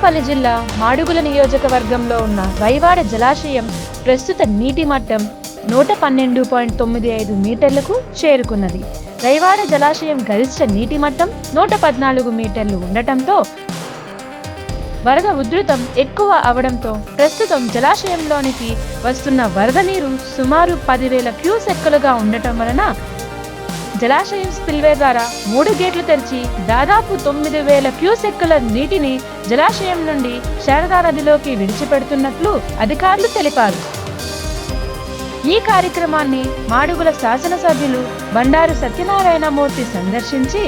అనకాపల్లి జిల్లా మాడుగుల నియోజకవర్గంలో ఉన్న రైవాడ జలాశయం ప్రస్తుత నీటి మట్టం 112.95 మీటర్లకు చేరుకున్నది. రైవాడ జలాశయం గరిష్ట నీటి మట్టం 114 మీటర్లు ఉండటంతో వరద ఉధృతం ఎక్కువ అవడంతో ప్రస్తుతం జలాశయంలోనికి వస్తున్న వరద నీరు సుమారు 10,000 క్యూసెక్కులుగా ఉండటం వలన జలాశయం స్పిల్వే ద్వారా 3 గేట్లు తెరిచి దాదాపు 9,000 క్యూసెక్కుల నీటిని జలాశయం నుండి శారదా నదిలోకి విడిచిపెడుతున్నట్లు అధికారులు తెలిపారు. ఈ కార్యక్రమాన్ని మాడుగుల శాసనసభ్యులు బండారు సత్యనారాయణమూర్తి సందర్శించి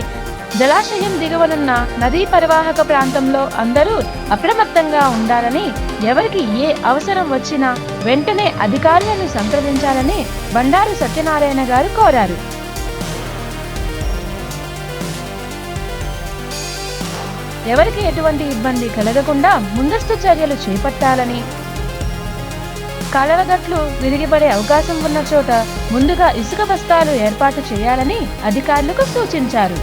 జలాశయం దిగువనున్న నదీ పరివాహక ప్రాంతంలో అందరూ అప్రమత్తంగా ఉండాలని, ఎవరికి ఏ అవసరం వచ్చినా వెంటనే అధికారులను సంప్రదించాలని బండారు సత్యనారాయణ గారు కోరారు. ఎవరికి ఎటువంటి ఇబ్బంది కలగకుండా ముందస్తు చర్యలు చేపట్టాలని, కాలువగట్లు విరిగిపడే అవకాశం ఉన్న చోట ముందుగా ఇసుక బస్తాలు ఏర్పాటు చేయాలని అధికారులకు సూచించారు.